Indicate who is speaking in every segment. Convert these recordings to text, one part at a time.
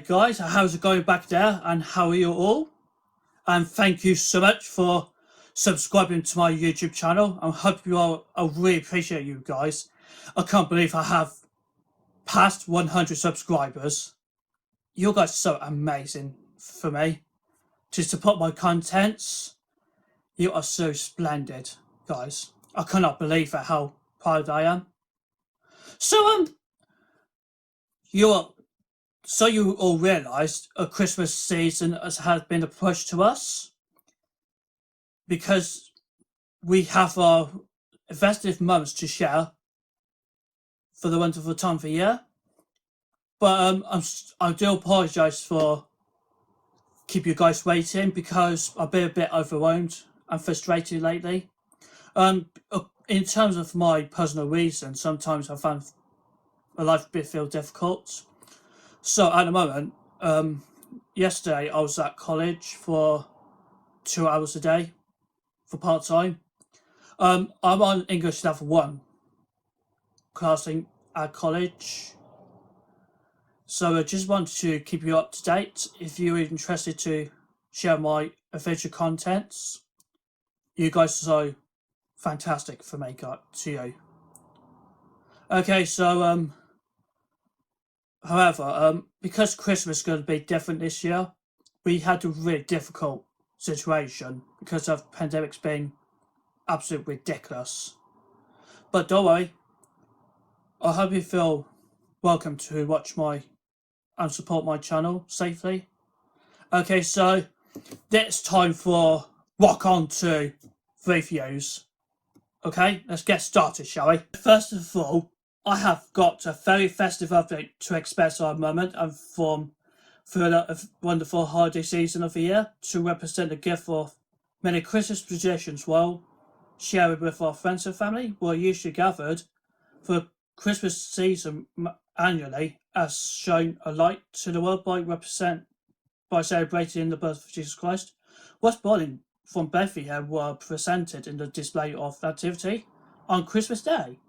Speaker 1: guys, how's it going back there and how are you all? And thank you so much for subscribing to my YouTube channel. I hope you all, I really appreciate you guys. I can't believe I have passed 100 subscribers. You guys are so amazing for me. To support my contents, you are so splendid, guys. I cannot believe it, how proud I am. So you all realised a Christmas season has been a push to us because we have our festive moments to share for the wonderful time of the year. But I do apologise for keep you guys waiting because I've been a bit overwhelmed and frustrated lately. In terms of my personal reasons, sometimes I find my life feel difficult. So at the moment, yesterday I was at college for 2 hours a day for part-time. I'm on English level 1 classing at college. So I just wanted to keep you up to date. If you're interested to share my official contents, you guys are so fantastic for me, to you. Okay, so however, because Christmas is going to be different this year, we had a really difficult situation because of the pandemic's been absolutely ridiculous. But don't worry, I hope you feel welcome to watch my and support my channel safely. Okay, so it's time for rock on to reviews. Okay, let's get started, shall we? First of all, I have got a very festive update to express our moment and from through a wonderful holiday season of the year to represent the gift of many Christmas traditions while sharing with our friends and family. We're usually gathered for Christmas season annually as shown a light to the world by celebrating the birth of Jesus Christ. Was born from Bethlehem were presented in the display of nativity on Christmas Day.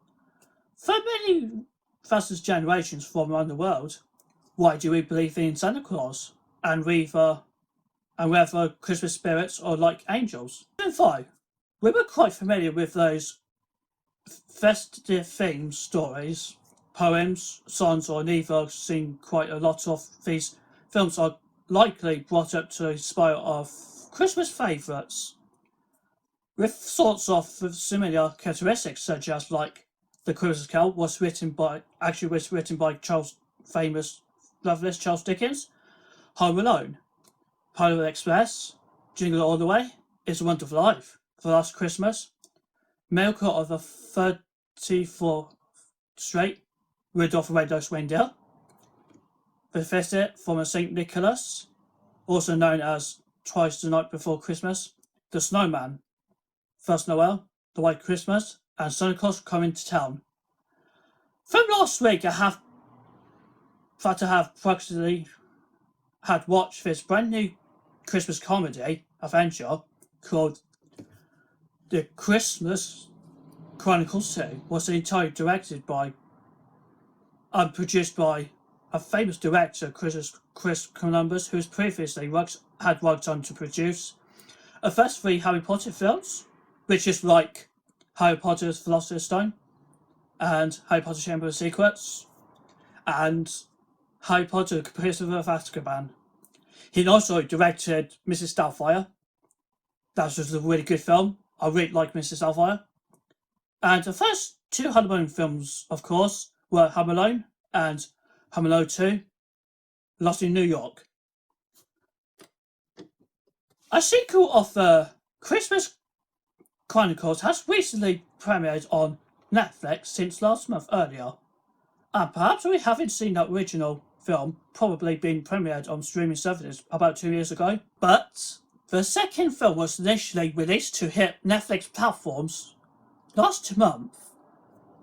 Speaker 1: For many thousands generations from around the world, why do we believe in Santa Claus and whether Christmas spirits are like angels? In 5, we were quite familiar with those festive themed stories, poems, songs, or neither. Seen quite a lot of these films are likely brought up to inspire of Christmas favourites with sorts of similar characteristics, such as like The Christmas Carol was written by famous novelist Charles Dickens, Home Alone, Polar Express, Jingle All the Way, It's a Wonderful Life, The Last Christmas, Miracle of the 34th Street, Rudolph the Red-Nosed Reindeer, The Festive from St. Nicholas, also known as Twice the Night Before Christmas, The Snowman, First Noel, The White Christmas, and Santa Claus Coming to Town. From last week, I have practically had watched this brand new Christmas comedy adventure called The Christmas Chronicles 2. Was entirely directed by and produced by a famous director, Chris Columbus, who's previously had worked on to produce a first 3 Harry Potter films, which is like Harry Potter's Philosopher's Stone and Harry Potter Chamber of Secrets and Harry Potter the Prisoner of Azkaban. He also directed Mrs. Doubtfire. That was a really good film. I really like Mrs. Doubtfire. And the first 2 Home Alone films, of course, were Home Alone and Home Alone 2, Lost in New York. A sequel of Christmas Chronicles has recently premiered on Netflix since last month earlier. And perhaps we haven't seen that original film probably been premiered on streaming services about 2 years ago. But the second film was initially released to hit Netflix platforms last month,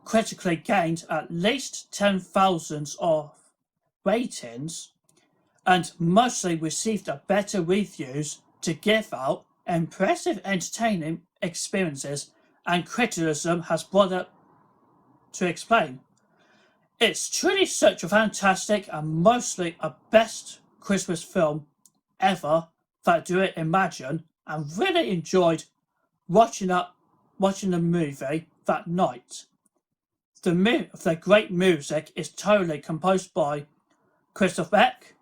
Speaker 1: critically gained at least 10,000 of ratings and mostly received a better reviews to give out impressive entertaining experiences, and criticism has brought up to explain. It's truly such a fantastic and mostly a best Christmas film ever that do it imagine, and really enjoyed watching the movie that night. The great music is totally composed by Christoph Beck.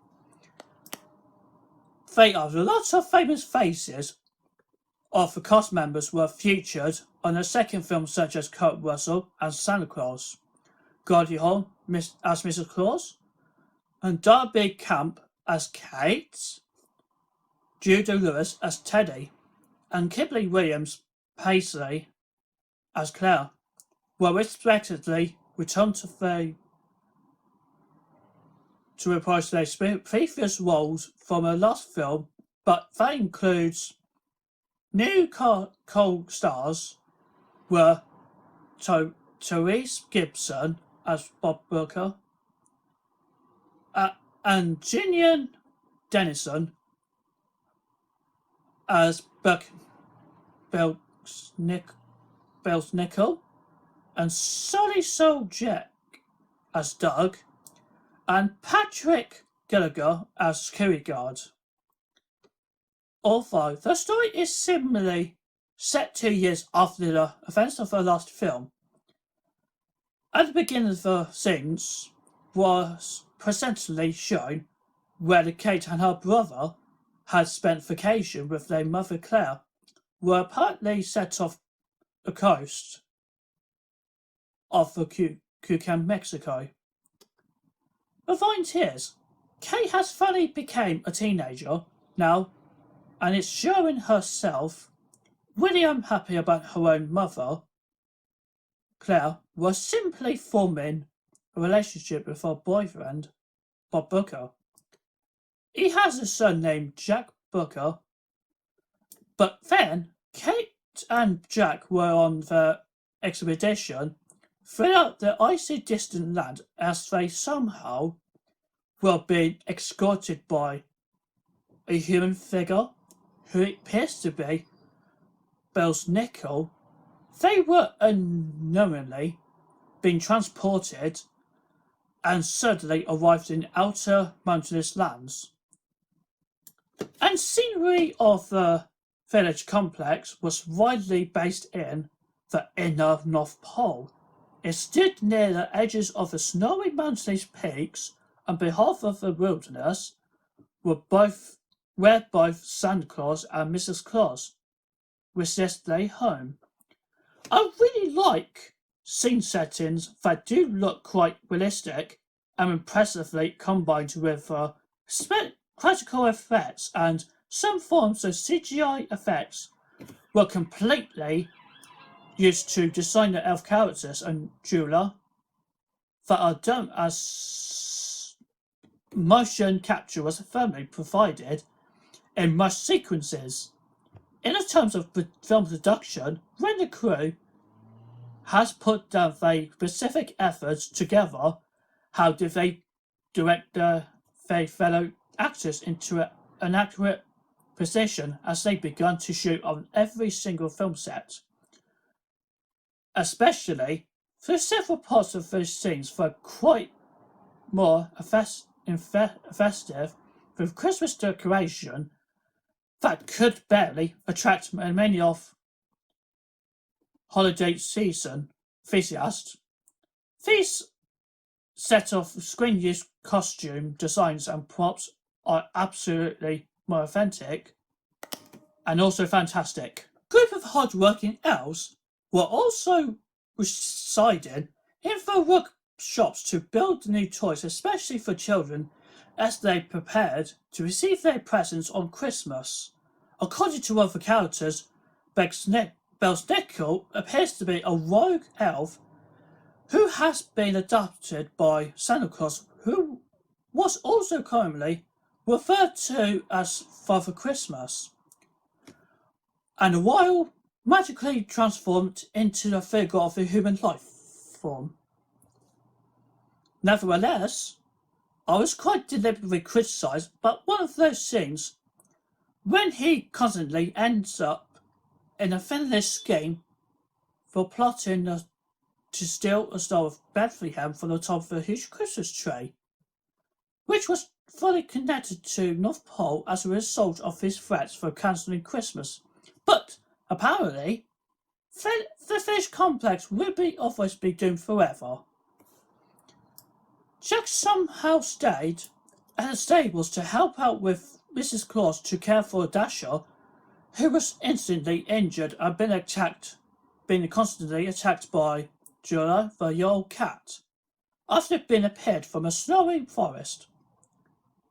Speaker 1: There are lots of famous faces of the cast members were featured on the second film, such as Kurt Russell as Santa Claus, Goldie Hawn as Mrs. Claus, and Darby Camp as Kate, Judah Lewis as Teddy, and Kibbley Williams Paisley as Claire were respectively returned to reprise their previous roles from the last film, but that includes new co-stars were Therese Gibson as Bob Booker and Gillian Dennison as Nickel, and Sully Soul Jack as Doug, and Patrick Gallagher as Kierkegaard. Although the story is similarly set 2 years after the events of the last film, at the beginning of the scenes was presently shown where Kate and her brother had spent vacation with their mother Claire, were apparently set off the coast of the Cucam, Mexico. The point is, Kate has finally become a teenager now, and is showing herself really unhappy about her own mother. Claire was simply forming a relationship with her boyfriend, Bob Booker. He has a son named Jack Booker, but then Kate and Jack were on their expedition throughout the icy distant land as they somehow were being escorted by a human figure who appears to be Bill's Nickel. They were unknowingly being transported and suddenly arrived in outer mountainous lands. And scenery of the village complex was widely based in the inner North Pole. It stood near the edges of the snowy mountainous peaks on behalf of the wilderness, where both Santa Claus and Mrs. Claus resist their home. I really like scene settings that do look quite realistic and impressively combined with practical effects, and some forms of CGI effects were completely used to design the elf characters and jeweler that are done as motion capture was firmly provided in most sequences. In terms of film production, when the crew has put down their specific efforts together, how do they direct their fellow actors into an accurate position as they began to shoot on every single film set? Especially for several parts of those scenes were quite more festive, with Christmas decoration that could barely attract many of holiday season enthusiasts. These set of screen use costume designs and props are absolutely more authentic and also fantastic. A group of hard-working elves were also residing in the workshops to build new toys, especially for children, as they prepared to receive their presents on Christmas. According to one of the characters, Bell's Nickel appears to be a rogue elf who has been adopted by Santa Claus, who was also commonly referred to as Father Christmas, and while magically transformed into the figure of a human life form. Nevertheless, I was quite deliberately criticised about one of those scenes when he constantly ends up in a villainous scheme for plotting to steal a Star of Bethlehem from the top of a huge Christmas tree, which was fully connected to North Pole as a result of his threats for cancelling Christmas. But apparently, the fish complex will always be doomed forever. Jack somehow stayed at the stables to help out with Mrs. Claus to care for Dasher, who was instantly injured and being constantly attacked by Jura, the yellow cat, after being appeared from a snowy forest.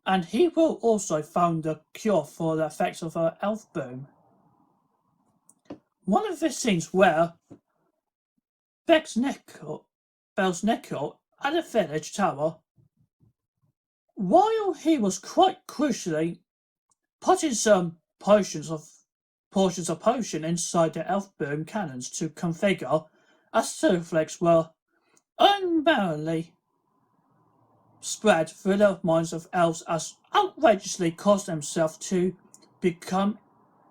Speaker 1: And he will also found a cure for the effects of her elf boom. One of the scenes where Bell's Nickel at the village tower, while he was quite crucially putting some portions of potion inside the elf boom cannons to configure as snowflakes were unmerrily spread through the minds of elves as outrageously caused themselves to become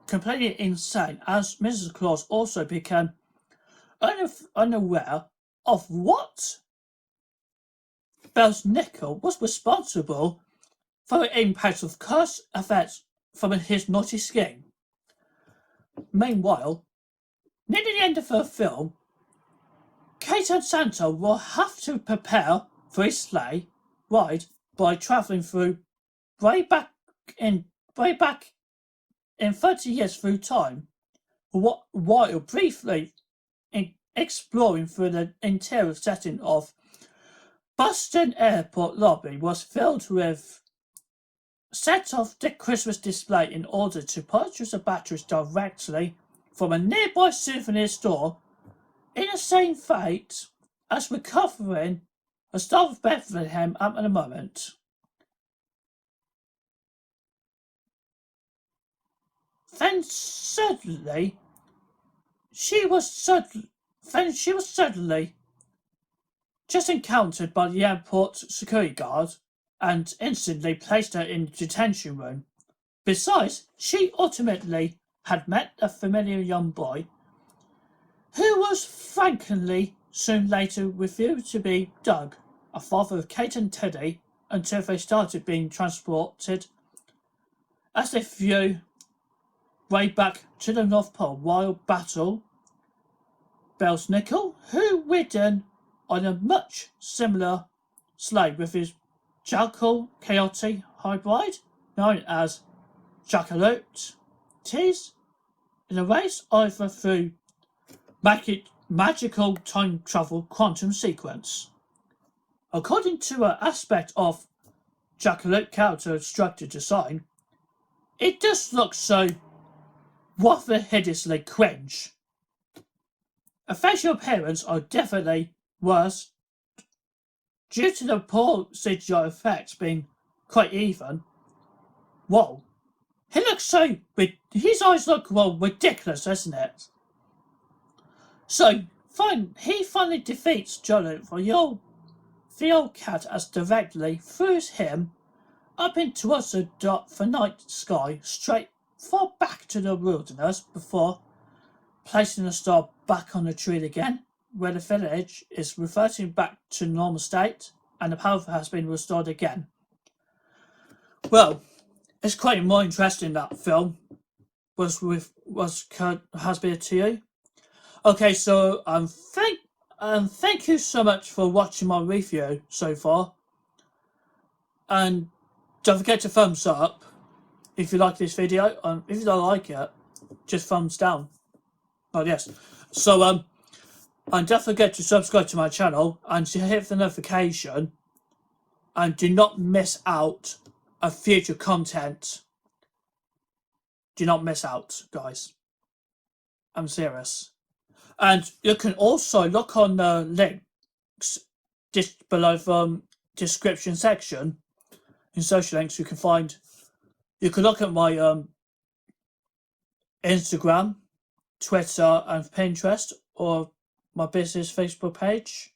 Speaker 1: completely insane, as Mrs. Claus also became unaware of what Bell's Nickel was responsible for the impact of curse effects from his naughty scheme. Meanwhile, near the end of the film, Kate and Santa will have to prepare for his sleigh ride by travelling through way back in 30 years through time, while briefly exploring through the interior setting of Boston Airport lobby was filled with set of the Christmas display in order to purchase the batteries directly from a nearby souvenir store in the same fate as recovering a Star of Bethlehem at the moment. Then suddenly she was suddenly just encountered by the airport security guard and instantly placed her in the detention room. Besides, she ultimately had met a familiar young boy who was frankly soon later revealed to be Doug, a father of Kate and Teddy, until they started being transported as they flew way back to the North Pole while battle Bell's Nickel, who ridden on a much similar sleigh with his Jackal Coyote hybrid, known as Jackalope, tease in a race either through magical time travel quantum sequence. According to an aspect of Jackalope character structure design, it does look so rather hideously cringe. The facial appearance are definitely worse due to the poor CGI effects being quite even. Whoa, his eyes look ridiculous, doesn't it? So, he finally defeats Jolly the old cat as directly throws him up into the night sky straight far back to the wilderness before placing the star back on the tree again, where the village is reverting back to normal state and the power has been restored again. Well, it's quite more interesting that film has been to you. Okay, so thank you so much for watching my review so far, and don't forget to thumbs up if you like this video. If you don't like it, just thumbs down. Oh yes. So and don't forget to subscribe to my channel and to hit the notification, and do not miss out on future content. Do not miss out, guys. I'm serious. And you can also look on the links just below the description section. In social links, you can look at my Instagram, Twitter, and Pinterest, or my business Facebook page.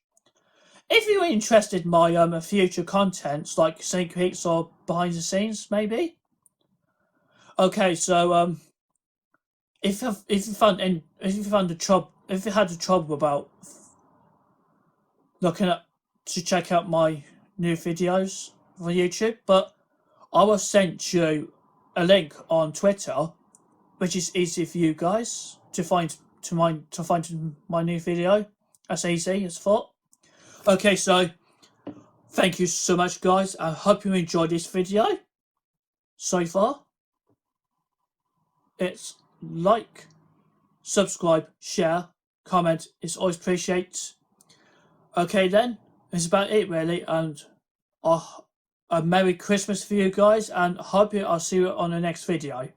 Speaker 1: If you're interested in my future contents like sneak peeks or behind the scenes, maybe. Okay, so if you had the trouble about looking to check out my new videos for YouTube, but I will send you a link on Twitter, which is easy for you guys to find my new video. That's easy as thought. Okay, so thank you so much, guys. I hope you enjoyed this video so far. It's like, subscribe, share, comment. It's always appreciated. Okay then, that's about it really, and a Merry Christmas for you guys, and hope I'll see you on the next video.